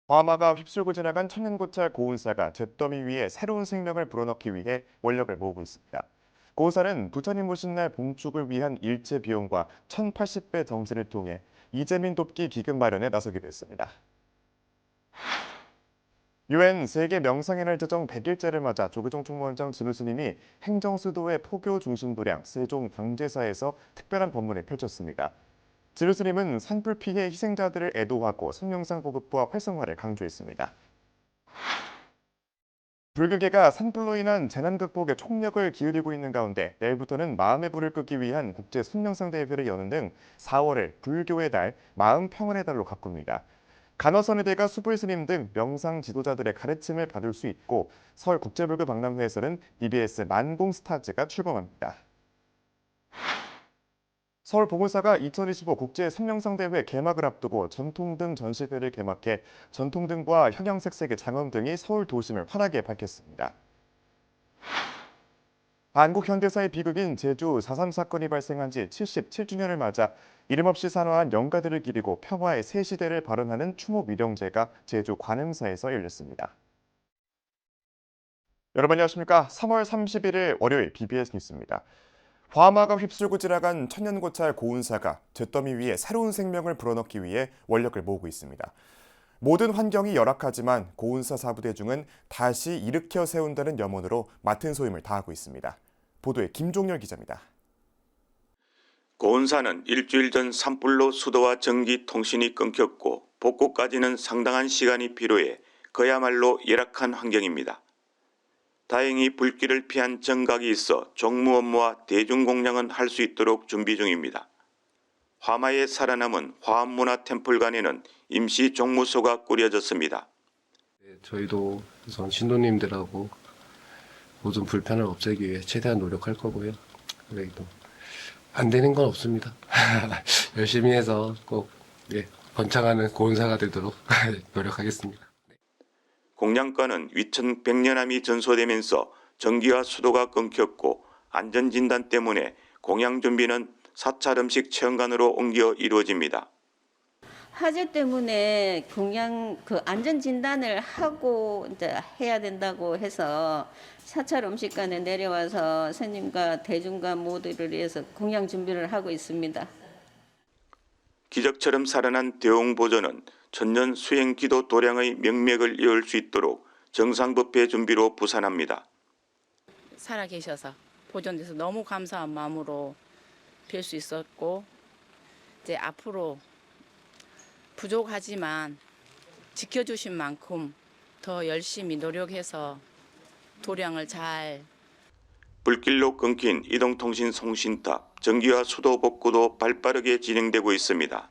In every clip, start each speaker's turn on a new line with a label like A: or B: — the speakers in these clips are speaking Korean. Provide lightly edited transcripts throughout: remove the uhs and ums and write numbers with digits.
A: 화마가 휩쓸고 지나간 천연고찰 고운사가 잿더미 위에 새로운 생명을 불어넣기 위해 원력을 모으고 있습니다. 고운사는 부처님 모신 날 봉축을 위한 일체 비용과 1080배 정진을 통해 이재민 돕기 기금 마련에 나서게 됐습니다. 유엔 세계 명상의 제정 100일째를 맞아 조계종 총무원장 진우 스님이 행정수도의 포교 중심 도량 세종 당제사에서 특별한 법문을 펼쳤습니다. 진우 스님은 산불 피해 희생자들을 애도하고 성명상 보급과 활성화를 강조했습니다. 불교계가 산불로 인한 재난 극복에 총력을 기울이고 있는 가운데 내일부터는 마음의 불을 끄기 위한 국제 손명상 대회를 여는 등 4월을 불교의 달, 마음 평안의 달로 가꿉니다. 간허선의대가 수불스님 등 명상 지도자들의 가르침을 받을 수 있고 서울 국제불교 박람회에서는 EBS 만공 스타즈가 출범합니다. 서울보건사가 2025 국제 손명상대회 개막을 앞두고 전통등 전시회를 개막해 전통등과 형형색색의 장엄 등이 서울 도심을 환하게 밝혔습니다. 한국 현대사의 비극인 제주 4.3 사건이 발생한 지 77주년을 맞아 이름 없이 산화한 영가들을 기리고 평화의 새 시대를 발언하는 추모 미령제가 제주 관음사에서 열렸습니다. 여러분 안녕하십니까? 3월 31일 월요일 BBS 뉴스입니다. 화마가 휩쓸고 지나간 천연고찰 고운사가 잿더미 위에 새로운 생명을 불어넣기 위해 원력을 모으고 있습니다. 모든 환경이 열악하지만 고운사 사부대중은 다시 일으켜 세운다는 염원으로 맡은 소임을 다하고 있습니다. 보도에 김종열 기자입니다.
B: 고운사는 일주일 전 산불로 수도와 전기 통신이 끊겼고 복구까지는 상당한 시간이 필요해 그야말로 열악한 환경입니다. 다행히 불길을 피한 정각이 있어 정무 업무와 대중공양은 할 수 있도록 준비 중입니다. 화마에 살아남은 화엄문화 템플관에는 임시 종무소가 꾸려졌습니다.
C: 저희도 우선 신도님들하고 모든 불편을 없애기 위해 최대한 노력할 거고요. 그래도 안 되는 건 없습니다. 열심히 해서 꼭 번창하는 고운사가 되도록 노력하겠습니다.
B: 공양관은 위천 100년암이 전소되면서 전기와 수도가 끊겼고 안전진단 때문에 공양 준비는 사찰 음식 체험관으로 옮겨 이루어집니다.
D: 화재 때문에 공양 안전 진단을 하고 이제 해야 된다고 해서 사찰 음식관에 내려와서 스님과 대중과 모두를 위해서 공양 준비를 하고 있습니다.
B: 기적처럼 살아난 대홍보전은 천년 수행기도 도량의 명맥을 이을 수 있도록 정상법회 준비로 부산합니다.
E: 살아계셔서 보존돼서 너무 감사한 마음으로 뵐 수 있었고 이제 앞으로 부족하지만 지켜주신 만큼 더 열심히 노력해서 도량을 잘
B: 불길로 끊긴 이동통신 송신탑, 전기와 수도 복구도 발빠르게 진행되고 있습니다.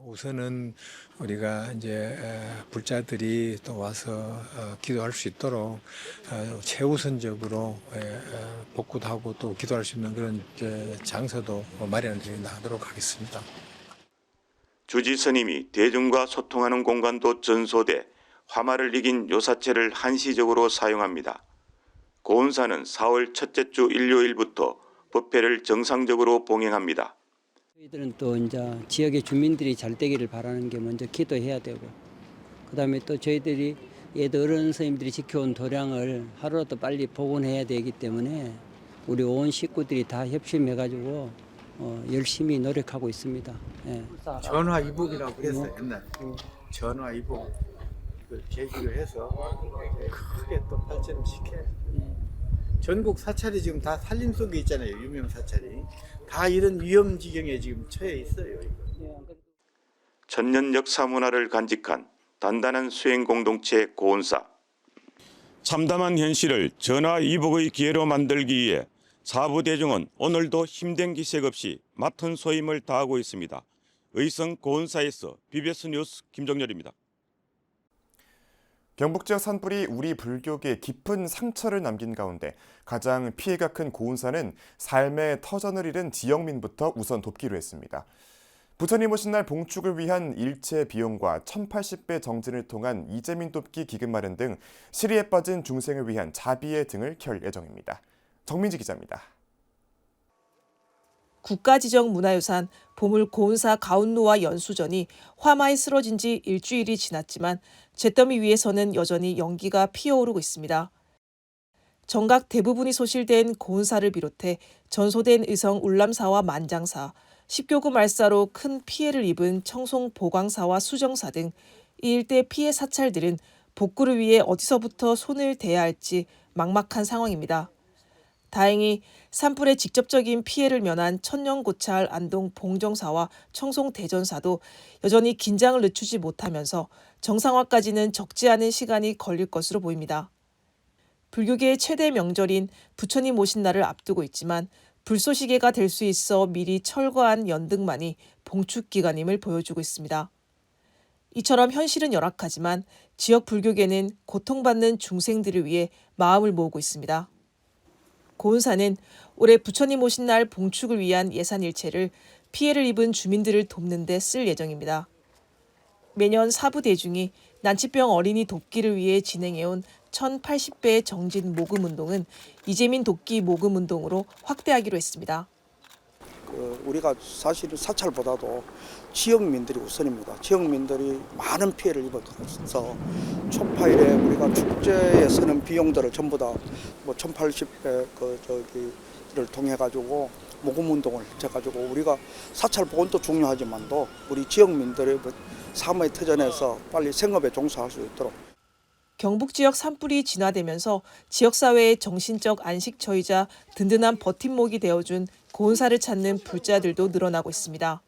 F: 우선은 우리가 이제 불자들이 또 와서 기도할 수 있도록 최우선적으로 복구도 하고 또 기도할 수 있는 그런 장소도 마련해 나가도록 하겠습니다.
B: 주지 스님이 대중과 소통하는 공간도 전소돼 화마를 이긴 요사체를 한시적으로 사용합니다. 고운사는 4월 첫째 주 일요일부터 법회를 정상적으로 봉행합니다.
G: 저희들은 또 이제 지역의 주민들이 잘 되기를 바라는 게 먼저 기도해야 되고, 그다음에 또 저희들이 옛 어른 스님들이 지켜온 도량을 하루라도 빨리 복원해야 되기 때문에 우리 온 식구들이 다 협심해가지고 열심히 노력하고 있습니다. 예.
H: 전화위복이라고 그랬어요. 옛날에 전화위복 이걸 계기로 해서 크게 또 발전을 시켜요. 전국 사찰이 지금 다 산림 속에 있잖아요. 유명 사찰이 다 이런 위험 지경에 지금 처해 있어요.
B: 천년 역사 문화를 간직한 단단한 수행 공동체 고운사. 참담한 현실을 전화위복의 기회로 만들기 위해 사부 대중은 오늘도 힘든 기색 없이 맡은 소임을 다하고 있습니다. 의성 고운사에서 BBS 뉴스 김정열입니다.
A: 경북 지역 산불이 우리 불교계에 깊은 상처를 남긴 가운데 가장 피해가 큰 고운사는 삶의 터전을 잃은 지역민부터 우선 돕기로 했습니다. 부처님 오신 날 봉축을 위한 일체 비용과 1080배 정진을 통한 이재민 돕기 기금 마련 등 시리에 빠진 중생을 위한 자비의 등을 켤 예정입니다. 정민지 기자입니다.
I: 국가지정 문화유산 보물 고운사 가운로와 연수전이 화마에 쓰러진 지 일주일이 지났지만 잿더미 위에서는 여전히 연기가 피어오르고 있습니다. 정각 대부분이 소실된 고운사를 비롯해 전소된 의성 울람사와 만장사, 십교구 말사로 큰 피해를 입은 청송 보광사와 수정사 등 이 일대 피해 사찰들은 복구를 위해 어디서부터 손을 대야 할지 막막한 상황입니다. 다행히 산불의 직접적인 피해를 면한 천년고찰 안동 봉정사와 청송 대전사도 여전히 긴장을 늦추지 못하면서 정상화까지는 적지 않은 시간이 걸릴 것으로 보입니다. 불교계의 최대 명절인 부처님 오신 날을 앞두고 있지만 불쏘시개가 될 수 있어 미리 철거한 연등만이 봉축 기간임을 보여주고 있습니다. 이처럼 현실은 열악하지만 지역 불교계는 고통받는 중생들을 위해 마음을 모으고 있습니다. 고운사는 올해 부처님 오신 날 봉축을 위한 예산 일체를 피해를 입은 주민들을 돕는 데 쓸 예정입니다. 매년 사부대중이 난치병 어린이 돕기를 위해 진행해온 1080배의 정진 모금운동은 이재민 돕기 모금운동으로 확대하기로 했습니다.
J: 우리가 사실은 사찰보다도 지역민들이 우선입니다. 지역민들이 많은 피해를 입어서 초파일에 우리가 축제에 쓰는 비용들을 전부 다 1080배 를 통해 가지고 모금 운동을 해 가지고 우리가 사찰 복원도 중요하지만도 우리 지역민들의 삶의 터전에서 빨리 생업에 종사할 수 있도록.
I: 경북 지역 산불이 진화되면서 지역사회의 정신적 안식처이자 든든한 버팀목이 되어준 고운사를 찾는 불자들도 늘어나고 있습니다.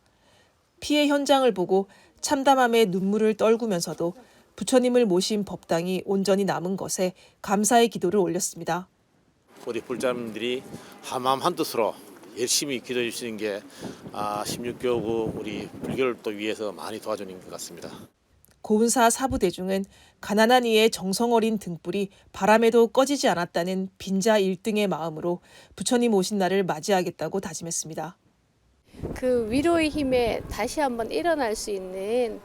I: 피해 현장을 보고 참담함에 눈물을 떨구면서도 부처님을 모신 법당이 온전히 남은 것에 감사의 기도를 올렸습니다.
K: 우리 불자님들이 한마음 한뜻으로 열심히 기도해 주시는 게 16교구 우리 불교를 또 위해서 많이 도와주는 것 같습니다.
I: 고운사 사부대중은 가난한 이의 정성 어린 등불이 바람에도 꺼지지 않았다는 빈자 1등의 마음으로 부처님 오신 날을 맞이하겠다고 다짐했습니다.
L: 그 위로의 힘에 다시 한번 일어날 수 있는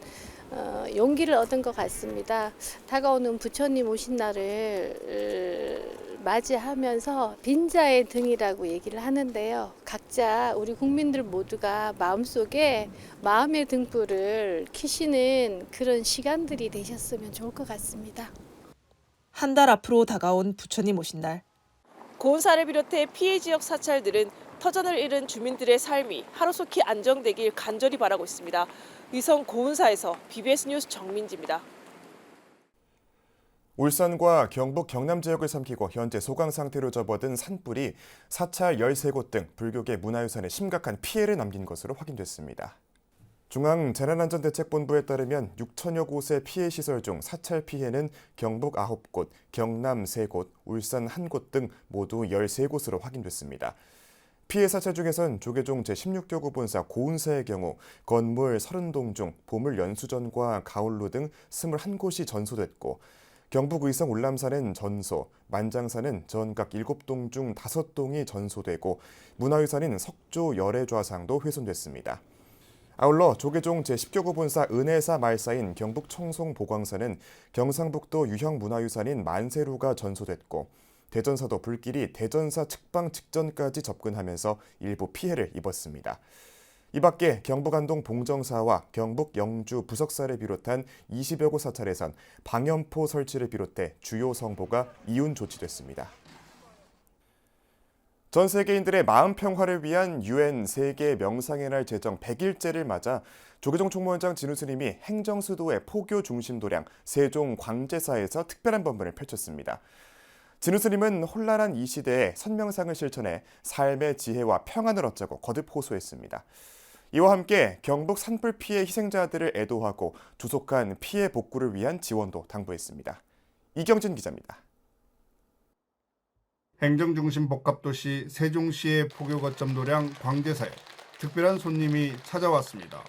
L: 용기를 얻은 것 같습니다. 다가오는 부처님 오신 날을 맞이하면서 빈자의 등이라고 얘기를 하는데요. 각자 우리 국민들 모두가 마음속에 마음의 등불을 켜시는 그런 시간들이 되셨으면 좋을 것 같습니다.
I: 한 달 앞으로 다가온 부처님 오신 날. 고운사를 비롯해 피해 지역 사찰들은 터전을 잃은 주민들의 삶이 하루속히 안정되길 간절히 바라고 있습니다. 의성 고운사에서 BBS 뉴스 정민지입니다.
A: 울산과 경북 경남 지역을 삼키고 현재 소강 상태로 접어든 산불이 사찰 13곳 등 불교계 문화유산에 심각한 피해를 남긴 것으로 확인됐습니다. 중앙재난안전대책본부에 따르면 6천여 곳의 피해 시설 중 사찰 피해는 경북 9곳, 경남 3곳, 울산 1곳 등 모두 13곳으로 확인됐습니다. 피해 사찰 중에선 조계종 제16교구 본사 고운사의 경우 건물 30동 중 보물 연수전과 가울로 등 21곳이 전소됐고 경북 의성 울람사는 전소, 만장사는 전각 7동 중 5동이 전소되고 문화유산인 석조 열애좌상도 훼손됐습니다. 아울러 조계종 제10교구 본사 은혜사 말사인 경북 청송 보광사는 경상북도 유형 문화유산인 만세루가 전소됐고 대전사도 불길이 대전사 측방 직전까지 접근하면서 일부 피해를 입었습니다. 이 밖에 경북 안동 봉정사와 경북 영주 부석사를 비롯한 20여 곳 사찰에선 방염포 설치를 비롯해 주요 성보가 이윤 조치됐습니다. 전 세계인들의 마음 평화를 위한 UN 세계 명상의 날 제정 100일째를 맞아 조계종 총무원장 진우 스님이 행정수도의 포교 중심 도량 세종 광제사에서 특별한 법문을 펼쳤습니다. 진우 스님은 혼란한 이 시대에 선명상을 실천해 삶의 지혜와 평안을 얻자고 거듭 호소했습니다. 이와 함께 경북 산불 피해 희생자들을 애도하고 조속한 피해 복구를 위한 지원도 당부했습니다. 이경진 기자입니다.
M: 행정중심 복합도시 세종시의 포교 거점 도량 광제사에 특별한 손님이 찾아왔습니다.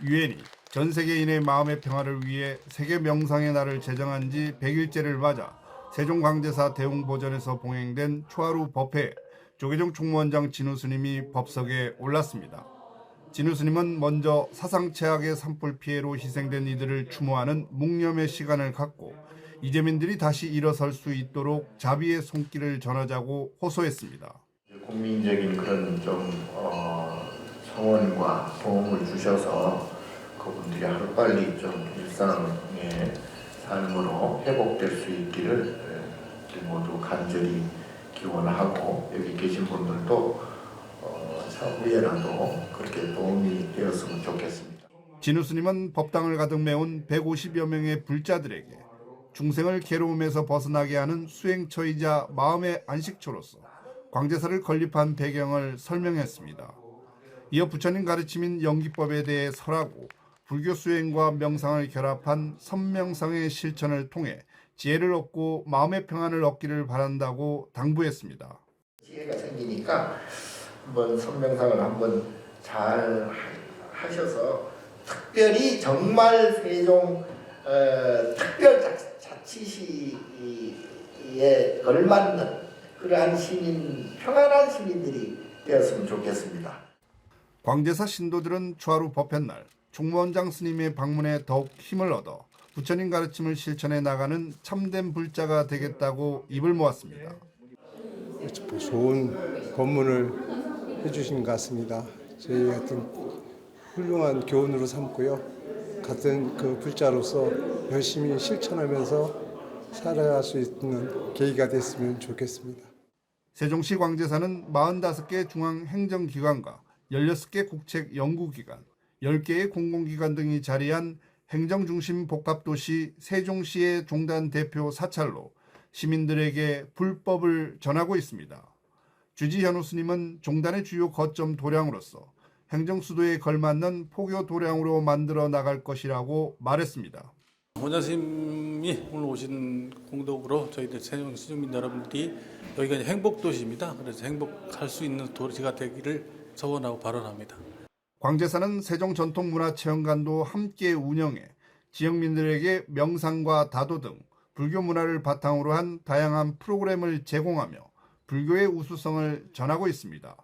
M: 유엔이 전 세계인의 마음의 평화를 위해 세계 명상의 날을 제정한 지 100일째를 맞아 세종광제사 대웅보전에서 봉행된 초하루 법회에 조계종 총무원장 진우 스님이 법석에 올랐습니다. 진우 스님은 먼저 사상최악의 산불 피해로 희생된 이들을 추모하는 묵념의 시간을 갖고 이재민들이 다시 일어설 수 있도록 자비의 손길을 전하자고 호소했습니다.
H: 국민적인 그런 좀 성원과 도움을 주셔서 그분들이 하루빨리 좀 일상의 삶으로 회복될 수 있기를 모두 간절히 기원하고, 여기 계신 분들도 차후에라도 그렇게 도움이 되었으면 좋겠습니다.
M: 진우 스님은 법당을 가득 메운 150여 명의 불자들에게 중생을 괴로움에서 벗어나게 하는 수행처이자 마음의 안식처로서 광제사를 건립한 배경을 설명했습니다. 이어 부처님 가르침인 연기법에 대해 설하고 불교 수행과 명상을 결합한 선명상의 실천을 통해 지혜를 얻고 마음의 평안을 얻기를 바란다고 당부했습니다.
H: 지혜가 생기니까 한번 선명상을 한번 잘 하셔서 특별히 정말 세종 특별 자치시에 걸맞는 그러한 시민, 평안한 시민들이 되었으면 좋겠습니다.
M: 광제사 신도들은 추하루 법회날 총무원장 스님의 방문에 더욱 힘을 얻어 부처님 가르침을 실천해 나가는 참된 불자가 되겠다고 입을 모았습니다.
C: 좋은 법문을 해주신 것 같습니다. 저희 같은 훌륭한 교훈으로 삼고요. 같은 그 불자로서 열심히 실천하면서 살아갈 수 있는 계기가 됐으면 좋겠습니다.
M: 세종시 광제사는 45개 중앙행정기관과 16개 국책연구기관, 10개의 공공기관 등이 자리한 행정중심 복합도시 세종시의 종단 대표 사찰로 시민들에게 불법을 전하고 있습니다. 주지현우 스님은 종단의 주요 거점 도량으로서 행정수도에 걸맞는 포교 도량으로 만들어 나갈 것이라고 말했습니다.
N: 원장 스님이 오늘 오신 공덕으로 저희들 세종 시민들 여러분들이 여기가 이제 행복도시입니다. 그래서 행복할 수 있는 도시가 되기를 소원하고 발언합니다.
M: 광제사는 세종전통문화체험관도 함께 운영해 지역민들에게 명상과 다도 등 불교 문화를 바탕으로 한 다양한 프로그램을 제공하며 불교의 우수성을 전하고 있습니다.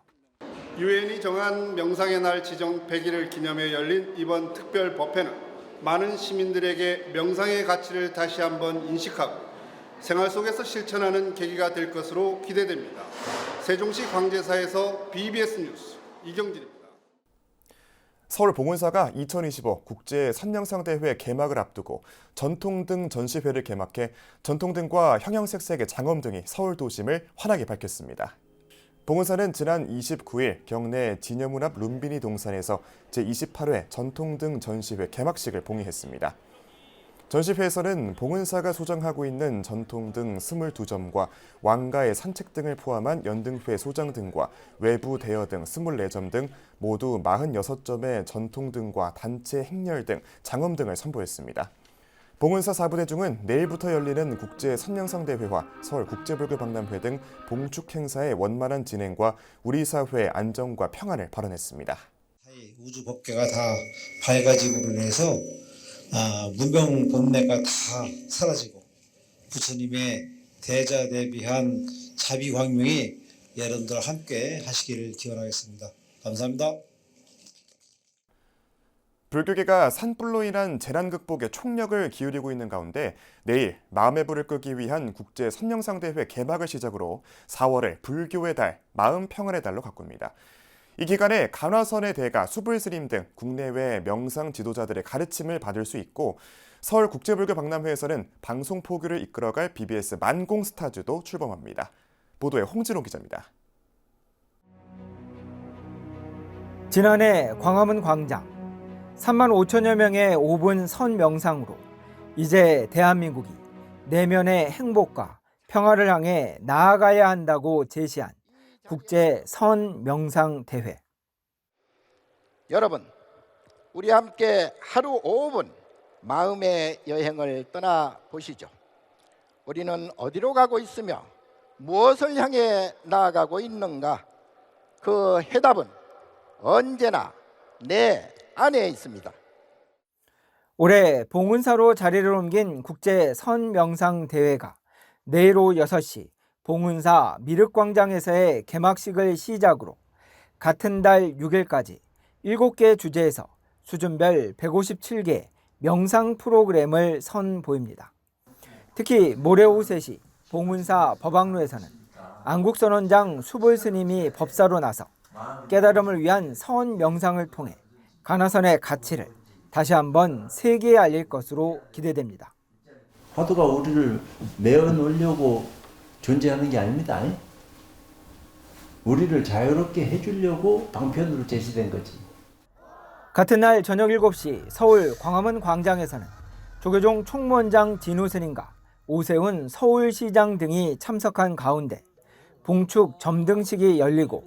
M: 유엔이 정한 명상의 날 지정 100일을 기념해 열린 이번 특별 법회는 많은 시민들에게 명상의 가치를 다시 한번 인식하고 생활 속에서 실천하는 계기가 될 것으로 기대됩니다. 세종시 광제사에서 BBS 뉴스 이경진입니다.
A: 서울 봉은사가 2025 국제 선명상대회 개막을 앞두고 전통등 전시회를 개막해 전통등과 형형색색의 장엄 등이 서울 도심을 환하게 밝혔습니다. 봉은사는 지난 29일 경내 진여문 앞 룸비니 동산에서 제28회 전통등 전시회 개막식을 봉의했습니다. 전시회에서는 봉은사가 소장하고 있는 전통등 22점과 왕가의 산책등을 포함한 연등회 소장등과 외부 대여등 24점 등 모두 46점의 전통등과 단체 행렬 등 장엄등을 선보였습니다. 봉은사 4부대중은 내일부터 열리는 국제 선명상대회와 서울 국제불교박람회 등 봉축 행사의 원만한 진행과 우리 사회의 안정과 평안을 발언했습니다.
O: 우주 법계가 다 밝아짐으로 인해서 문명 본래가 다 사라지고 부처님의 대자대비한 자비광명이 여러분들 함께 하시기를 기원하겠습니다. 감사합니다.
A: 불교계가 산불로 인한 재난 극복에 총력을 기울이고 있는 가운데 내일 마음의 불을 끄기 위한 국제 선명상대회 개막을 시작으로 4월을 불교의 달, 마음 평안의 달로 가꿉니다. 이 기간에 간화선의 대가, 수불스님 등 국내외 명상 지도자들의 가르침을 받을 수 있고 서울 국제불교박람회에서는 방송 포교를 이끌어갈 BBS 만공스타즈도 출범합니다. 보도에 홍진호 기자입니다.
P: 지난해 광화문 광장 3만 5천여 명의 5분 선 명상으로 이제 대한민국이 내면의 행복과 평화를 향해 나아가야 한다고 제시한 국제 선 명상 대회.
Q: 여러분, 우리 함께 하루 5분 마음의 여행을 떠나 보시죠. 우리는 어디로 가고 있으며 무엇을 향해 나아가고 있는가? 그 해답은 언제나 내 안에 있습니다.
P: 올해 봉은사로 자리를 옮긴 국제 선 명상 대회가 내일 오후 6시 봉은사 미륵광장에서의 개막식을 시작으로 같은 달 6일까지 7개 주제에서 수준별 157개 명상 프로그램을 선보입니다. 특히 모레 오후 3시 봉은사 법왕루에서는 안국선원장 수불 스님이 법사로 나서 깨달음을 위한 선 명상을 통해 가나선의 가치를 다시 한번 세계에 알릴 것으로 기대됩니다.
R: 화두가 우리를 메어 놓으려고 존재하는 게 아닙니다. 우리를 자유롭게 해주려고 방편으로 제시된 거지.
P: 같은 날 저녁 7시 서울 광화문 광장에서는 조계종 총무원장 진우 스님과 오세훈 서울시장 등이 참석한 가운데 봉축 점등식이 열리고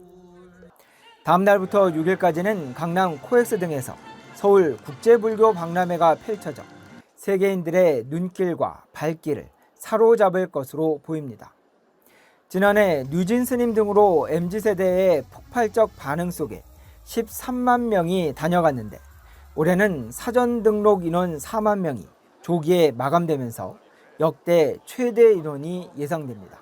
P: 다음 날부터 6일까지는 강남 코엑스 등에서 서울 국제불교 박람회가 펼쳐져 세계인들의 눈길과 발길을 사로잡을 것으로 보입니다. 지난해 뉴진 스님 등으로 MZ세대의 폭발적 반응 속에 13만 명이 다녀갔는데 올해는 사전 등록 인원 4만 명이 조기에 마감되면서 역대 최대 인원이 예상됩니다.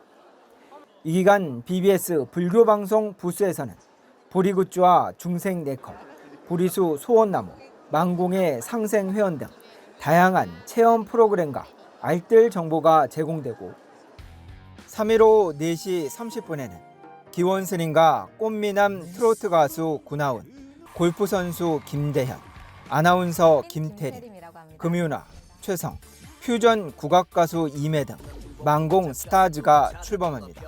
P: 이 기간 BBS 불교방송 부스에서는 보리굿즈와 중생 네컷, 보리수 소원나무, 망공의 상생회원 등 다양한 체험 프로그램과 알뜰 정보가 제공되고 3일 오후 4시 30분에는 기원 스님과 꽃미남 트로트 가수 구나운, 골프 선수 김대현, 아나운서 김태린, 금유나, 최성, 퓨전 국악 가수 이매 등 망공 스타즈가 출범합니다.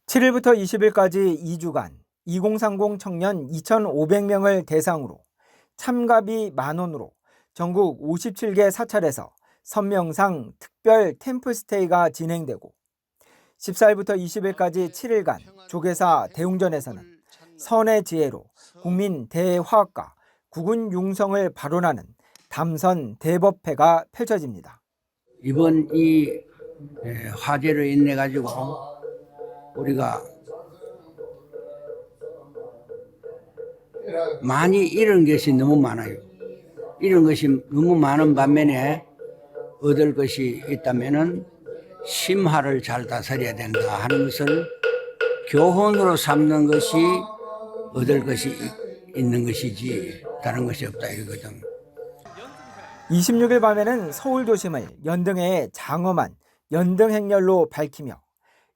P: (7일부터 20일까지) 2주간 2030 청년 2,500명을 대상으로 참가비 만원으로 전국 57개 사찰에서 선명상 특별 캠프스테이가 진행되고 14일부터 20일까지 7일간 조계사 대웅전에서는 선의 지혜로 국민 대화학과 국군 융성을 발언하는 담선 대법회가 펼쳐집니다.
S: 이번 이 화재로 인해 가지고 우리가 많이 잃은 것이 너무 많아요. 잃은 것이 너무 많은 반면에 얻을 것이 있다면은 심화를 잘 다스려야 된다 하는 것을 교훈으로 삼는 것이 얻을 것이 있는 것이지 다른 것이 없다 이거거든.
P: 26일 밤에는 서울 도심을 연등회의 장엄한 연등 행렬로 밝히며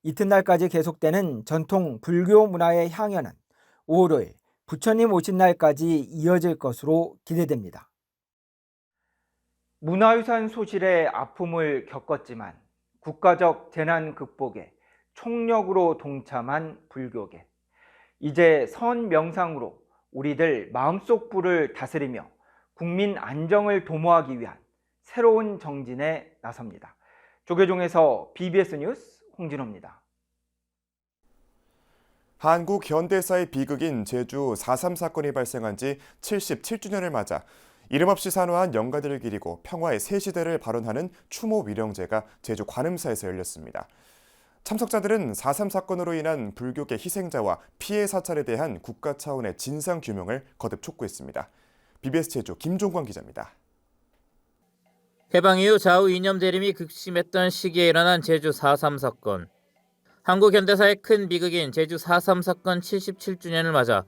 P: 이튿날까지 계속되는 전통 불교 문화의 향연은 5월 5일 부처님 오신 날까지 이어질 것으로 기대됩니다. 문화유산 소실의 아픔을 겪었지만 국가적 재난 극복에 총력으로 동참한 불교계. 이제 선 명상으로 우리들 마음속 불을 다스리며 국민 안정을 도모하기 위한 새로운 정진에 나섭니다. 조계종에서 BBS 뉴스 홍진호입니다.
A: 한국 현대사의 비극인 제주 4.3 사건이 발생한 지 77주년을 맞아 이름 없이 산화한 영가들을 기리고 평화의 새 시대를 발언하는 추모 위령제가 제주 관음사에서 열렸습니다. 참석자들은 4.3 사건으로 인한 불교계 희생자와 피해 사찰에 대한 국가 차원의 진상 규명을 거듭 촉구했습니다. BBS 제주 김종관 기자입니다.
T: 해방 이후 좌우 이념 대립이 극심했던 시기에 일어난 제주 4.3 사건. 한국 현대사의 큰 비극인 제주 4.3 사건 77주년을 맞아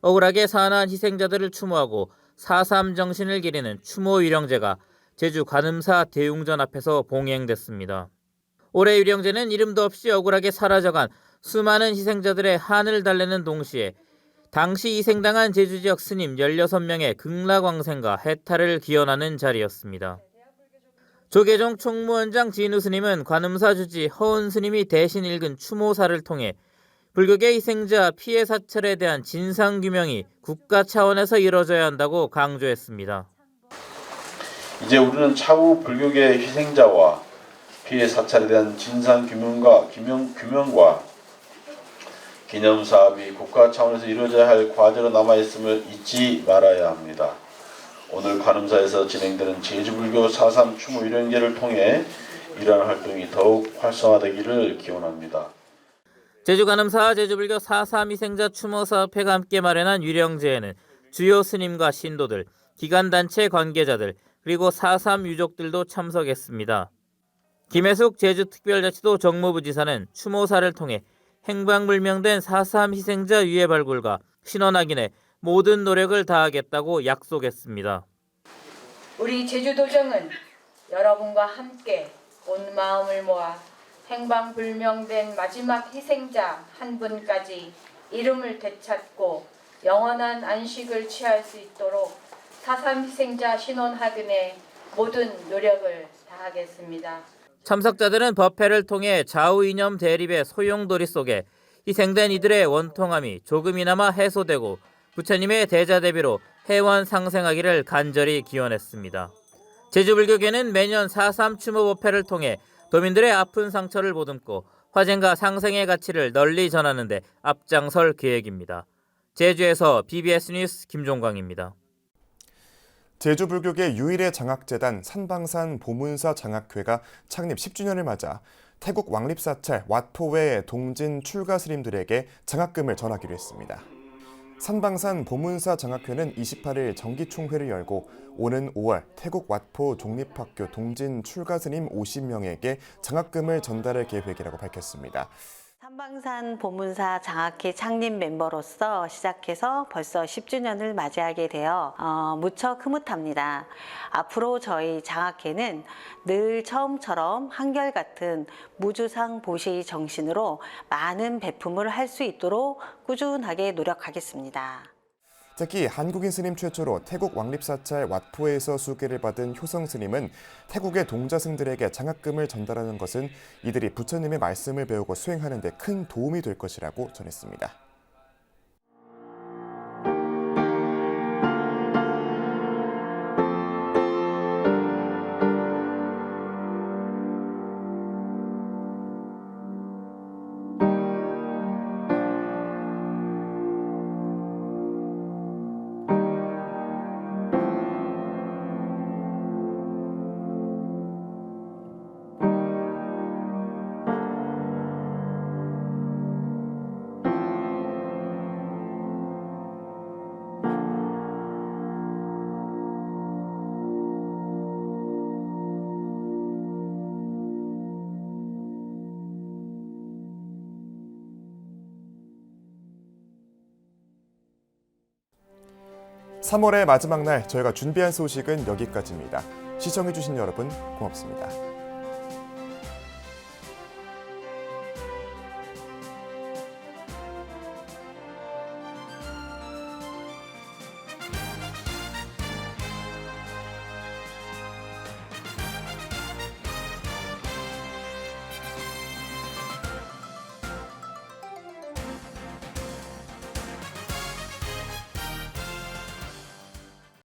T: 억울하게 산화한 희생자들을 추모하고 4.3 정신을 기리는 추모 위령제가 제주 관음사 대웅전 앞에서 봉행됐습니다. 올해 위령제는 이름도 없이 억울하게 사라져간 수많은 희생자들의 한을 달래는 동시에 당시 희생당한 제주 지역 스님 16명의 극락왕생과 해탈을 기원하는 자리였습니다. 조계종 총무원장 진우 스님은 관음사 주지 허은 스님이 대신 읽은 추모사를 통해 불교계 희생자 피해 사찰에 대한 진상규명이 국가 차원에서 이뤄져야 한다고 강조했습니다.
U: 이제 우리는 차후 불교계 희생자와 피해 사찰에 대한 진상규명과 기념사업이 국가 차원에서 이루어져야 할 과제로 남아있음을 잊지 말아야 합니다. 오늘 관음사에서 진행되는 제주불교 4.3 추모 위령제를 통해 이러한 활동이 더욱 활성화되기를 기원합니다.
T: 제주관음사 제주불교 4.3 희생자 추모사업회가 함께 마련한 위령제에는 주요 스님과 신도들, 기관단체 관계자들, 그리고 4.3 유족들도 참석했습니다. 김혜숙 제주특별자치도 정무부지사는 추모사를 통해 행방불명된 4.3 희생자 유해 발굴과 신원 확인에 모든 노력을 다하겠다고 약속했습니다.
D: 우리 제주도정은 여러분과 함께 온 마음을 모아 행방불명된 마지막 희생자 한 분까지 이름을 되찾고 영원한 안식을 취할 수 있도록 4.3 희생자 신원학연의 모든 노력을 다하겠습니다.
T: 참석자들은 법회를 통해 좌우 이념 대립의 소용돌이 속에 희생된 이들의 원통함이 조금이나마 해소되고 부처님의 대자대비로 해원 상생하기를 간절히 기원했습니다. 제주불교계는 매년 4.3 추모 법회를 통해 도민들의 아픈 상처를 보듬고 화쟁과 상생의 가치를 널리 전하는 데 앞장설 계획입니다. 제주에서 BBS 뉴스 김종광입니다.
A: 제주불교계 유일의 장학재단 산방산 보문사 장학회가 창립 10주년을 맞아 태국 왕립사찰 왓포의 동진 출가 스님들에게 장학금을 전하기로 했습니다. 산방산 보문사 장학회는 28일 정기총회를 열고 오는 5월 태국 왓포 종립학교 동진 출가 스님 50명에게 장학금을 전달할 계획이라고 밝혔습니다.
V: 산방산 보문사 장학회 창립 멤버로서 시작해서 벌써 10주년을 맞이하게 되어 무척 흐뭇합니다. 앞으로 저희 장학회는 늘 처음처럼 한결같은 무주상 보시 정신으로 많은 배품을 할 수 있도록 꾸준하게 노력하겠습니다.
A: 특히 한국인 스님 최초로 태국 왕립사찰 왓포에서 수계를 받은 효성 스님은 태국의 동자승들에게 장학금을 전달하는 것은 이들이 부처님의 말씀을 배우고 수행하는 데 큰 도움이 될 것이라고 전했습니다. (3월의) 마지막 날 저희가 준비한 소식은 여기까지입니다. 시청해주신 여러분 고맙습니다.